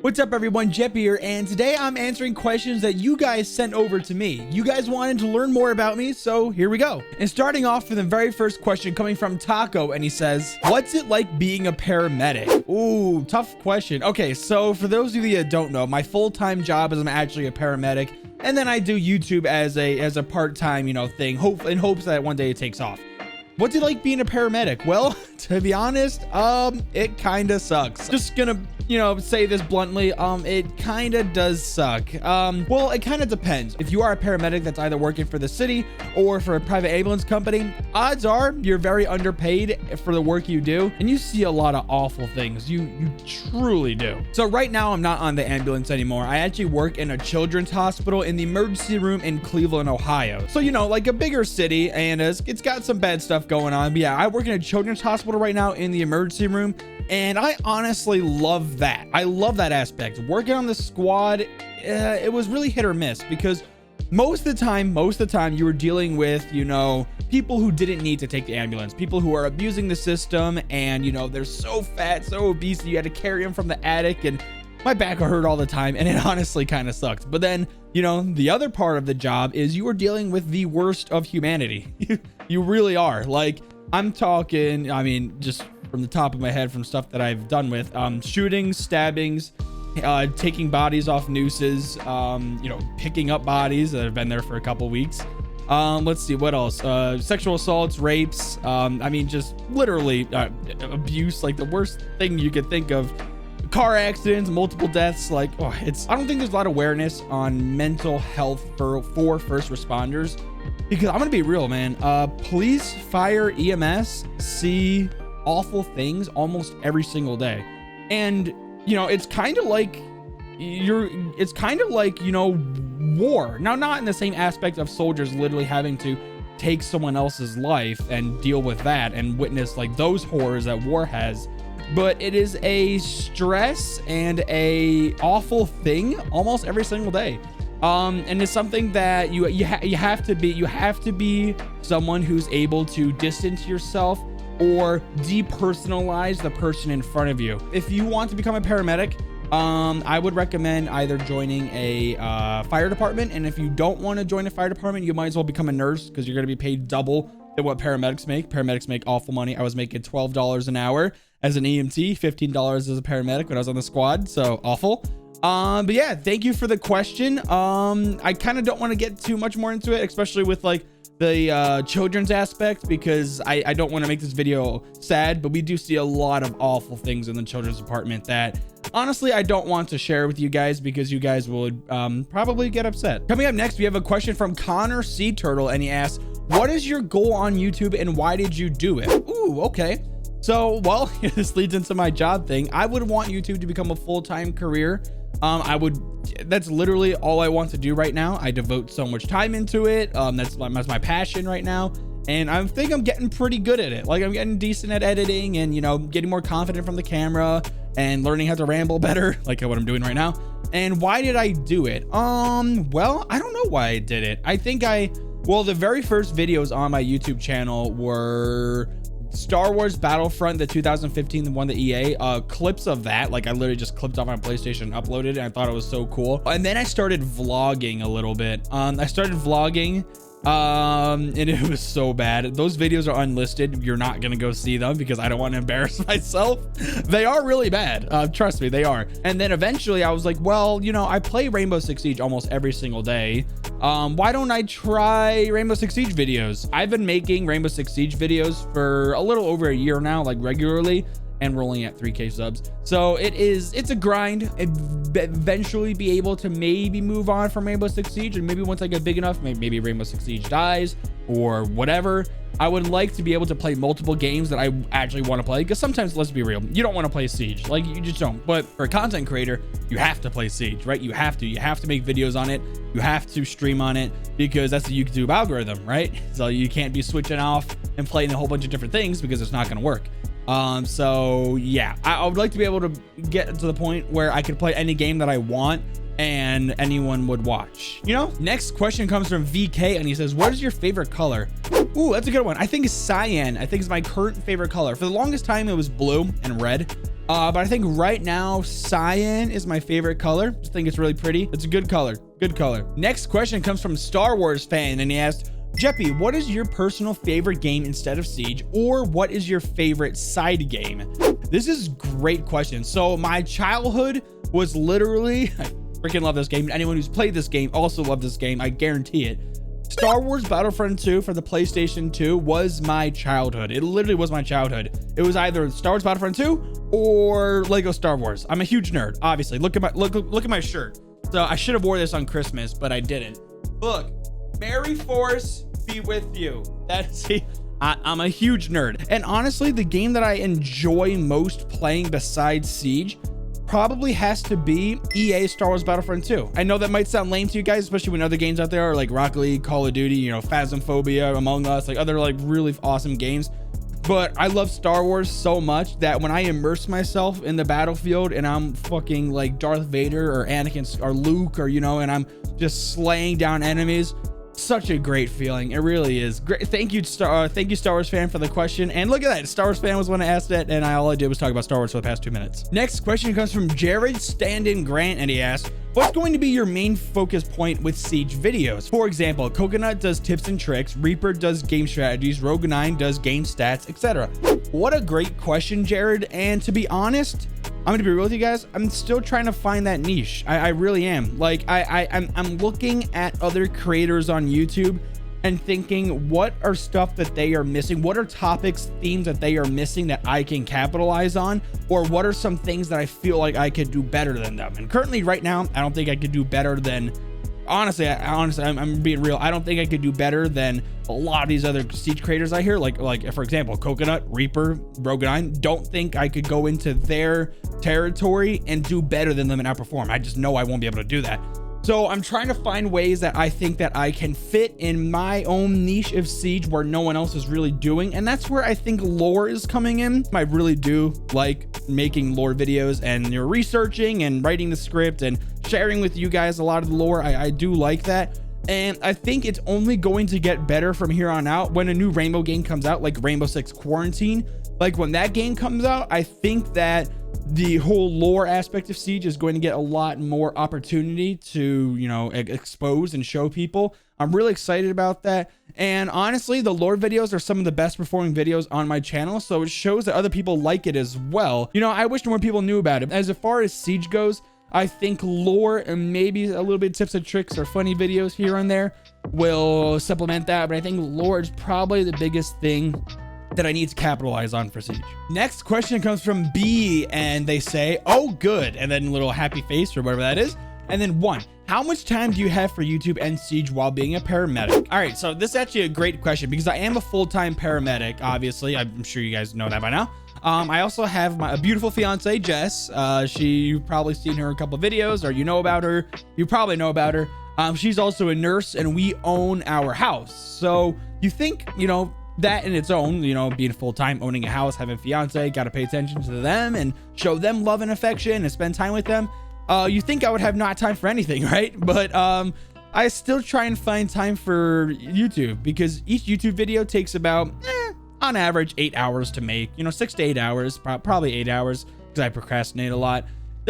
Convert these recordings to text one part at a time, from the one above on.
What's up everyone, Jep here, and today I'm answering questions that you guys sent over to me. You guys wanted to learn more about me, so here we go. And starting off with the very first question coming from Taco, and he says, what's it like being a paramedic? Ooh, tough question. Okay, so for those of you that don't know, my full-time job is I'm actually a paramedic, and then I do YouTube as a part-time, thing, in hopes that one day it takes off. What's it like being a paramedic? Well, to be honest, it kind of sucks. Just gonna, say this bluntly, it kind of does suck. Well, it kind of depends. If you are a paramedic that's either working for the city or for a private ambulance company, odds are you're very underpaid for the work you do, and you see a lot of awful things. You truly do. So right now, I'm not on the ambulance anymore. I actually work in a children's hospital in the emergency room in Cleveland, Ohio. So, like a bigger city, and it's got some bad stuff going on. But yeah, I work in a children's hospital right now in the emergency room, and I honestly love that. I love that aspect. Working on the squad, it was really hit or miss, because most of the time you were dealing with, people who didn't need to take the ambulance, people who are abusing the system, and they're so fat, so obese that you had to carry them from the attic, and my back hurt all the time, and it honestly kind of sucked. But then, the other part of the job is you are dealing with the worst of humanity. You really are. Like, I'm talking, just from the top of my head, from stuff that I've done with shootings, stabbings, taking bodies off nooses, picking up bodies that have been there for a couple weeks. Let's see what else. Sexual assaults, rapes, just literally abuse, like the worst thing you could think of. Car accidents, multiple deaths. Like, I don't think there's a lot of awareness on mental health for first responders, because I'm gonna be real, man. Police, fire, EMS see awful things almost every single day, and it's kind of like war. Now, not in the same aspect of soldiers literally having to take someone else's life and deal with that and witness like those horrors that war has, but it is a stress and a awful thing almost every single day. And it's something that you have to be someone who's able to distance yourself or depersonalize the person in front of you. If you want to become a paramedic, I would recommend either joining a fire department, and if you don't want to join a fire department, you might as well become a nurse, because you're going to be paid double than what paramedics make. Paramedics make awful money. I was making $12 an hour as an EMT, $15 as a paramedic when I was on the squad, so awful. But yeah, thank you for the question. I kind of don't want to get too much more into it, especially with like the children's aspect, because I don't want to make this video sad, but we do see a lot of awful things in the children's department that honestly I don't want to share with you guys, because you guys would probably get upset. Coming up next, we have a question from Connor Sea Turtle, and he asks, what is your goal on YouTube and why did you do it? Ooh, okay. So, well, this leads into my job thing. I would want YouTube to become a full-time career. That's literally all I want to do right now. I devote so much time into it. That's my passion right now. And I think I'm getting pretty good at it. Like, I'm getting decent at editing and, getting more confident from the camera and learning how to ramble better, like what I'm doing right now. And why did I do it? Well, I don't know why I did it. I think the very first videos on my YouTube channel were Star Wars Battlefront, the 2015, the one, the EA, clips of that. Like, I literally just clipped off my PlayStation and uploaded it, and I thought it was so cool. And then I started vlogging a little bit. And it was so bad. Those videos are unlisted. You're not gonna go see them because I don't want to embarrass myself. They are really bad. Trust me, they are. And then eventually I was like, well, I play Rainbow Six Siege almost every single day. Why don't I try Rainbow Six Siege videos? I've been making Rainbow Six Siege videos for a little over a year now, like regularly, and we're only at 3K subs. So it's a grind. Eventually be able to maybe move on from Rainbow Six Siege, and maybe once I get big enough, maybe Rainbow Six Siege dies or whatever. I would like to be able to play multiple games that I actually want to play, because sometimes, let's be real, you don't want to play Siege. Like, you just don't. But for a content creator, you have to play Siege, right? You have to make videos on it. You have to stream on it, because that's the YouTube algorithm, right? So you can't be switching off and playing a whole bunch of different things, because it's not going to work. So yeah, I would like to be able to get to the point where I could play any game that I want and anyone would watch, Next question comes from VK, and he says, what is your favorite color? Ooh, that's a good one. I think cyan. I think is my current favorite color. For the longest time, it was blue and red. But I think right now cyan is my favorite color. Just think it's really pretty. It's a good color. Good color. Next question comes from Star Wars fan, and he asked, Jeppy, what is your personal favorite game instead of Siege, or what is your favorite side game? This is a great question. So my childhood was literally, I freaking love this game. Anyone who's played this game also loved this game. I guarantee it. Star Wars Battlefront 2 for the PlayStation 2 was my childhood. It literally was my childhood. It was either Star Wars Battlefront 2 or Lego Star Wars. I'm a huge nerd, obviously. Look at my shirt. So I should have wore this on Christmas, but I didn't. Look, Merry Force be with you. I'm a huge nerd. And honestly, the game that I enjoy most playing besides Siege probably has to be EA Star Wars Battlefront 2. I know that might sound lame to you guys, especially when other games out there are like Rocket League, Call of Duty, you know, Phasmophobia, Among Us, like other like really awesome games. But I love Star Wars so much that when I immerse myself in the battlefield and I'm fucking like Darth Vader or Anakin or Luke, or, you know, and I'm just slaying down enemies, such a great feeling. It really is great. Thank you Star Wars fan for the question. And look at that, Star Wars fan was when I asked that, and all I did was talk about Star Wars for the past 2 minutes. Next question comes from Jared Stand-in Grant, and he asked, what's going to be your main focus point with Siege videos? For example, Coconut does tips and tricks, Reaper does game strategies, Rogue9 does game stats, etc. What a great question, Jared. And to be honest, I'm gonna be real with you guys, I'm still trying to find that niche. I really am. Like I'm looking at other creators on YouTube and thinking, what are stuff that they are missing? What are topics, themes that they are missing that I can capitalize on? Or what are some things that I feel like I could do better than them? And currently right now, I don't think I could do better than, honestly, I'm being real. I don't think I could do better than a lot of these other Siege creators I hear, like for example, Coconut, Reaper, Rogue9. Don't think I could go into their territory and do better than them and outperform. I just know I won't be able to do that. So I'm trying to find ways that I think that I can fit in my own niche of Siege where no one else is really doing. And that's where I think lore is coming in. I really do like making lore videos, and you're researching and writing the script and sharing with you guys a lot of the lore. I do like that. And I think it's only going to get better from here on out when a new Rainbow game comes out, like Rainbow Six Quarantine. Like when that game comes out, I think that the whole lore aspect of Siege is going to get a lot more opportunity to, you know, expose and show people. I'm really excited about that. And honestly, the lore videos are some of the best performing videos on my channel, so it shows that other people like it as well. You know, I wish more people knew about it. As far as Siege goes, I think lore and maybe a little bit of tips and tricks or funny videos here and there will supplement that, but I think lore is probably the biggest thing that I need to capitalize on for Siege. Next question comes from B, and they say, oh good, and then a little happy face or whatever that is. And then 1, how much time do you have for YouTube and Siege while being a paramedic? All right, so this is actually a great question because I am a full-time paramedic, obviously. I'm sure you guys know that by now. I also have a beautiful fiance, Jess. You've probably seen her in a couple of videos, or you know about her. You probably know about her. She's also a nurse, and we own our house. So you think, you know, that in its own, you know, being full-time, owning a house, having a fiance, got to pay attention to them and show them love and affection and spend time with them. You think I would have not time for anything, right? But I still try and find time for YouTube because each YouTube video takes about, on average, 8 hours to make, you know, 6 to 8 hours, probably 8 hours because I procrastinate a lot.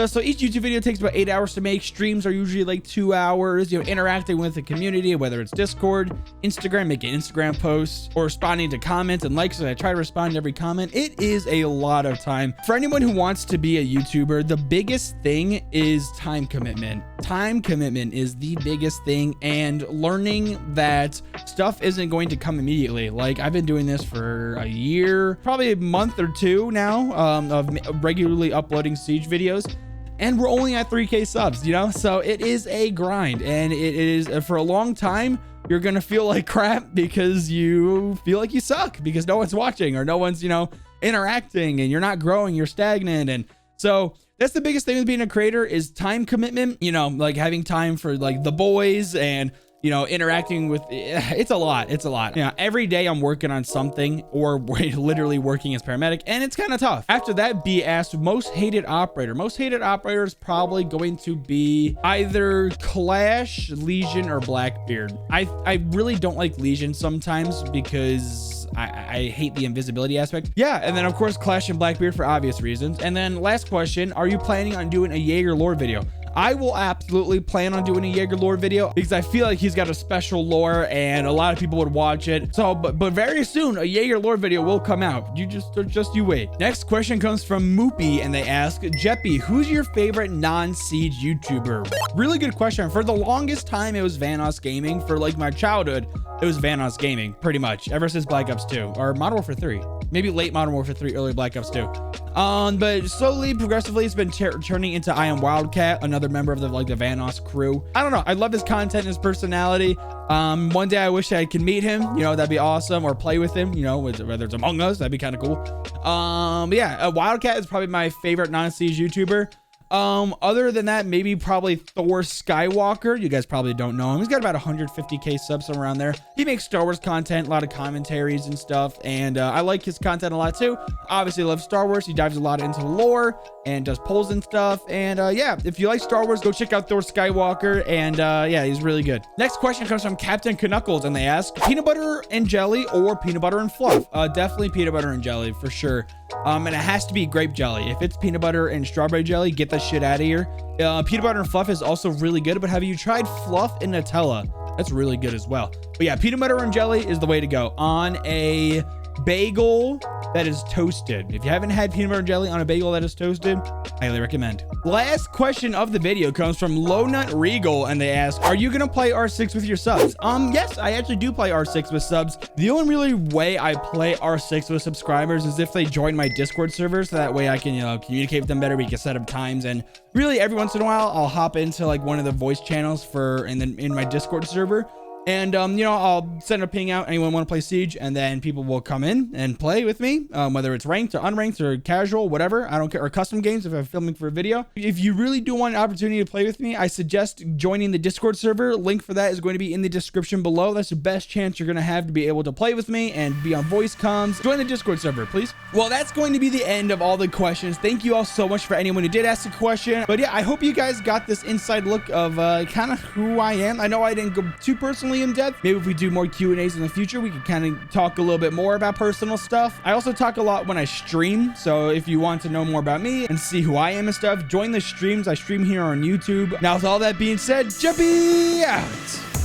So each YouTube video takes about 8 hours to make. Streams are usually like 2 hours, you know, interacting with the community, whether it's Discord, Instagram, making Instagram posts, or responding to comments and likes. And I try to respond to every comment. It is a lot of time. For anyone who wants to be a YouTuber, the biggest thing is time commitment. Time commitment is the biggest thing, and learning that stuff isn't going to come immediately. Like I've been doing this for a year, probably a month or 2 now, of regularly uploading Siege videos. And we're only at 3K subs, you know? So it is a grind, and it is, for a long time, you're gonna feel like crap because you feel like you suck because no one's watching or no one's, you know, interacting, and you're not growing, you're stagnant. And so that's the biggest thing with being a creator is time commitment, you know, like having time for like the boys and, you know, interacting with, it's a lot. You know, every day I'm working on something or literally working as paramedic, and it's kind of tough. After that, B asked, most hated operator. Most hated operator is probably going to be either Clash, Legion, or Blackbeard. I really don't like Legion sometimes because because I hate the invisibility aspect. Yeah, and then of course Clash and Blackbeard for obvious reasons. And then last question, are you planning on doing a Jaeger lore video? I will absolutely plan on doing a Jaeger lore video because I feel like he's got a special lore and a lot of people would watch it. So, but very soon a Jaeger lore video will come out. You just you wait. Next question comes from Moopy and they ask, Jeppy, who's your favorite non-siege YouTuber? Really good question. For the longest time, it was Vanoss Gaming. For like my childhood, it was Vanoss Gaming pretty much ever since Black Ops 2 or Modern Warfare 3, maybe late Modern Warfare 3, early Black Ops 2. But slowly, progressively, it's been turning into I Am Wildcat, another member of the Vanoss crew. I don't know. I love his content, his personality. One day I wish I could meet him. You know, that'd be awesome, or play with him. You know, whether it's Among Us, that'd be kind of cool. Yeah, Wildcat is probably my favorite non-siege YouTuber. Other than that, maybe probably Thor Skywalker. You guys probably don't know him. He's got about 150k subs, somewhere around there. He makes Star Wars content, a lot of commentaries and stuff, and I like his content a lot too. Obviously loves Star Wars. He dives a lot into the lore and does polls and stuff. And yeah, if you like Star Wars, go check out Thor Skywalker. And yeah, he's really good. Next question comes from Captain Knuckles, and they ask, peanut butter and jelly or peanut butter and fluff? Definitely peanut butter and jelly for sure. And it has to be grape jelly. If it's peanut butter and strawberry jelly, get that shit out of here. Peanut butter and fluff is also really good, but have you tried fluff and Nutella? That's really good as well. But yeah, peanut butter and jelly is the way to go on a bagel that is toasted. If you haven't had peanut butter and jelly on a bagel that is toasted, highly recommend. Last question of the video comes from Low Nut Regal, and they ask, are you gonna play R6 with your subs? Yes, I actually do play R6 with subs. The only really way I play R6 with subscribers is if they join my Discord server, so that way I can, you know, communicate with them better. We can set up times, and really every once in a while I'll hop into like one of the voice channels and then in my Discord server. And, you know, I'll send a ping out, anyone want to play Siege, and then people will come in and play with me, whether it's ranked or unranked or casual, whatever. I don't care, or custom games if I'm filming for a video. If you really do want an opportunity to play with me, I suggest joining the Discord server. Link for that is going to be in the description below. That's the best chance you're going to have to be able to play with me and be on voice comms. Join the Discord server, please. Well, that's going to be the end of all the questions. Thank you all so much for anyone who did ask a question. But yeah, I hope you guys got this inside look of kind of who I am. I know I didn't go too personally in depth. Maybe if we do more Q&As in the future, we can kind of talk a little bit more about personal stuff. I also talk a lot when I stream, so if you want to know more about me and see who I am and stuff, join the streams. I stream here on YouTube. Now with all that being said, Jeppy out.